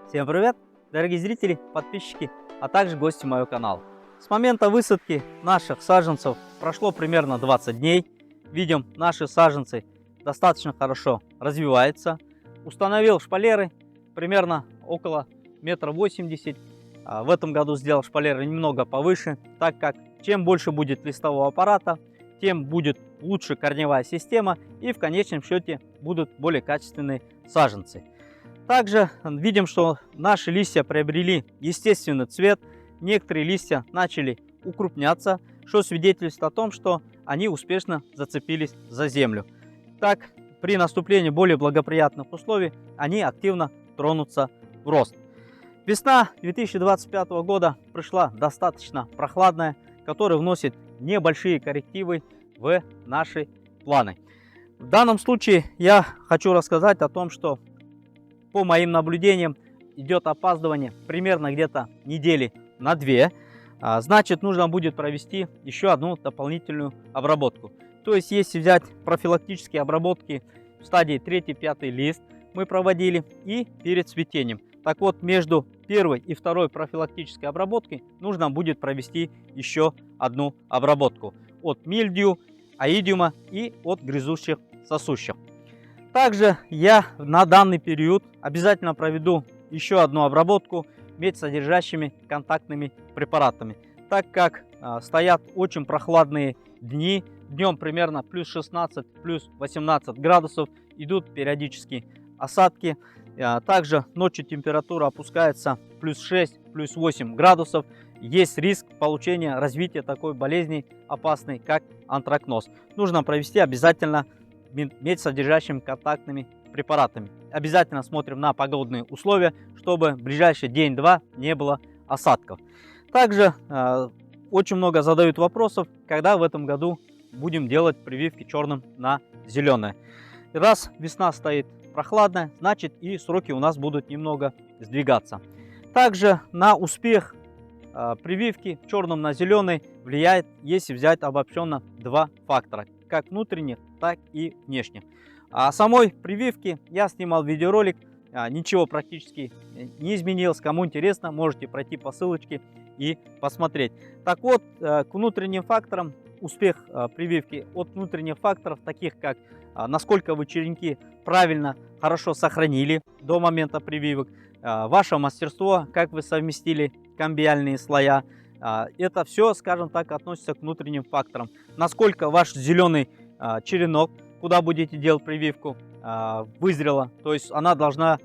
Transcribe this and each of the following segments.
Всем привет, дорогие зрители, подписчики, а также гости моего канала. С момента высадки наших саженцев прошло примерно 20 дней. Видим, наши саженцы достаточно хорошо развиваются. Установил шпалеры примерно около 1,80 м. В этом году сделал шпалеры немного повыше, так как чем больше будет листового аппарата, тем будет лучше корневая система и в конечном счете будут более качественные саженцы. Также видим, что наши листья приобрели естественный цвет. Некоторые листья начали укрупняться, что свидетельствует о том, что они успешно зацепились за землю. Так, при наступлении более благоприятных условий они активно тронутся в рост. Весна 2025 года пришла достаточно прохладная, которая вносит небольшие коррективы в наши планы. В данном случае я хочу рассказать о том, что по моим наблюдениям идет опаздывание примерно где-то недели на 2. Значит, нужно будет провести еще одну дополнительную обработку. То есть, если взять профилактические обработки в стадии 3-5 лист, мы проводили и перед цветением. Так вот, между первой и второй профилактической обработкой нужно будет провести еще одну обработку от мильдию, оидиума и от грызущих сосущих. Также я на данный период обязательно проведу еще одну обработку медсодержащими контактными препаратами, так как стоят очень прохладные дни. Днем примерно плюс 16, плюс 18 градусов, идут периодически осадки. Также ночью температура опускается плюс 6, плюс 8 градусов. Есть риск получения, развития такой болезни опасной, как антракноз. Нужно провести обязательно медсодержащими контактными препаратами. Обязательно смотрим на погодные условия, чтобы в ближайший день-два не было осадков. Также очень много задают вопросов, когда в этом году будем делать прививки черным на зеленое. Раз весна стоит прохладная, значит и сроки у нас будут немного сдвигаться. Также на успех прививки черным на зеленый влияет, если взять обобщенно, два фактора, как внутренних, так и внешних. О самой прививке я снимал видеоролик, ничего практически не изменилось. Кому интересно, можете пройти по ссылочке и посмотреть. Так вот, к внутренним факторам успех прививки от внутренних факторов, таких как насколько вы черенки правильно, хорошо сохранили до момента прививок, ваше мастерство, как вы совместили камбиальные слоя. Это все, скажем так, относится к внутренним факторам. Насколько ваш зеленый черенок, куда будете делать прививку, вызрела, то есть она должна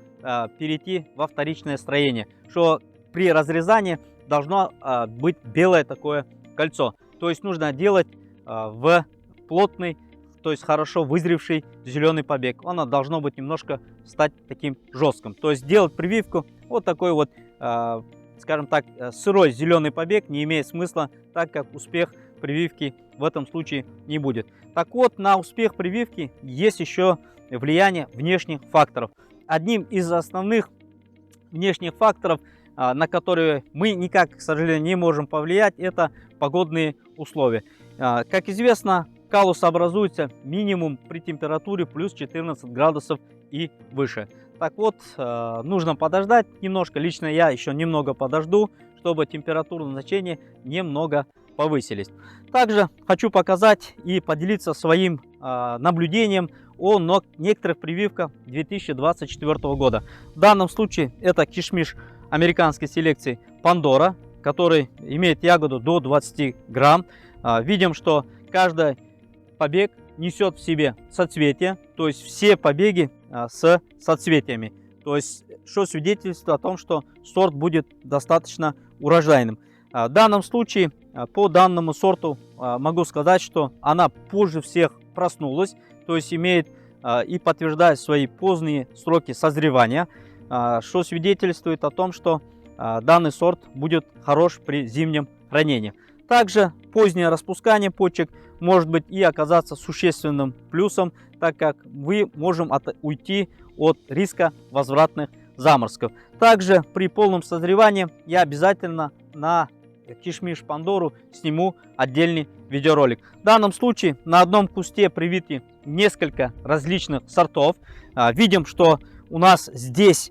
перейти во вторичное строение, что при разрезании должно быть белое такое кольцо. То есть нужно делать в плотный, то есть хорошо вызревший зеленый побег. Оно должно быть немножко стать таким жестким. То есть делать прививку вот такой вот, скажем так, сырой зеленый побег не имеет смысла, так как успех прививки в этом случае не будет. Так вот, на успех прививки есть еще влияние внешних факторов. Одним из основных внешних факторов, на которые мы никак, к сожалению, не можем повлиять, это погодные условия. Как известно, каллус образуется минимум при температуре плюс 14 градусов и выше. Так вот, нужно подождать немножко. Лично я еще немного подожду, чтобы температурные значения немного повысились. Также хочу показать и поделиться своим наблюдением о некоторых прививках 2024 года. В данном случае это кишмиш американской селекции Пандора, который имеет ягоду до 20 грамм. Видим, что каждый побег несет в себе соцветие, то есть все побеги с соцветиями. То есть, что свидетельствует о том, что сорт будет достаточно урожайным. В данном случае, по данному сорту, могу сказать, что она позже всех проснулась, то есть имеет и подтверждает свои поздние сроки созревания, что свидетельствует о том, что данный сорт будет хорош при зимнем хранении. Также позднее распускание почек может быть и оказаться существенным плюсом, так как мы можем уйти от риска возвратных заморозков. Также при полном созревании я обязательно на кишмиш Пандору сниму отдельный видеоролик. В данном случае на одном кусте привиты несколько различных сортов. Видим, что у нас здесь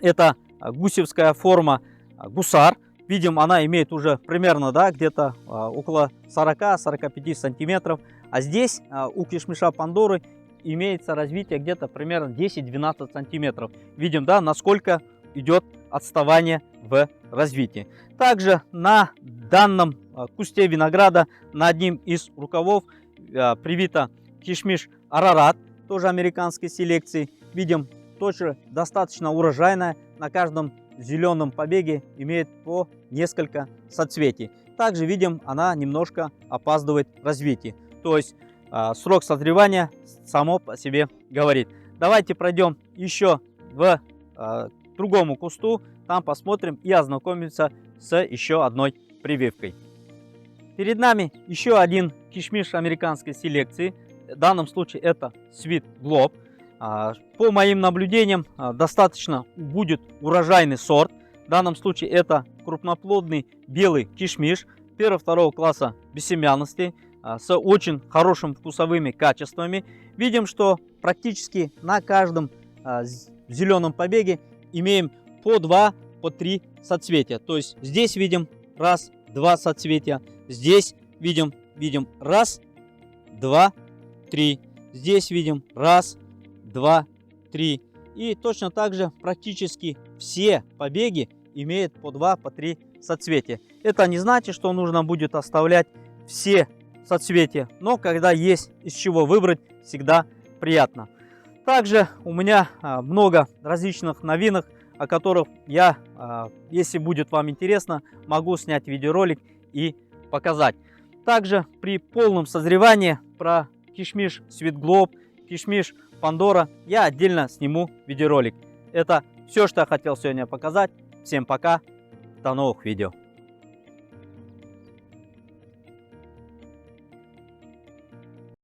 это гусевская форма гусар. Видим, она имеет уже примерно, да, где-то около 40-45 сантиметров. А здесь у кишмиша Пандоры имеется развитие где-то примерно 10-12 сантиметров. Видим, да, насколько идет отставание в развитии. Также на данном кусте винограда на одним из рукавов привита кишмиш Арарат, тоже американской селекции. Видим, тоже достаточно урожайная. На каждом зеленом побеге имеет по несколько соцветий. Также видим, она немножко опаздывает в развитии. То есть срок созревания само по себе говорит. Давайте пройдем еще в другому кусту. Там посмотрим и ознакомимся с еще одной прививкой. Перед нами еще один кишмиш американской селекции. В данном случае это Sweet Globe. По моим наблюдениям, достаточно будет урожайный сорт. В данном случае это крупноплодный белый кишмиш первого-второго класса бессемянности с очень хорошими вкусовыми качествами. Видим, что практически на каждом зеленом побеге имеем по 2, по 3 соцветия. То есть здесь видим раз, 2 соцветия. Здесь видим раз, 2, 3. Здесь видим раз, 2, 3. И точно так же практически все побеги имеют по 2, по 3 соцветия. Это не значит, что нужно будет оставлять все соцветия, но когда есть из чего выбрать, всегда приятно. Также у меня много различных новинок, о которых я, если будет вам интересно, могу снять видеоролик и показать. Также при полном созревании про кишмиш Sweet Globe, кишмиш Пандора я отдельно сниму видеоролик. Это все, что я хотел сегодня показать. Всем пока, до новых видео.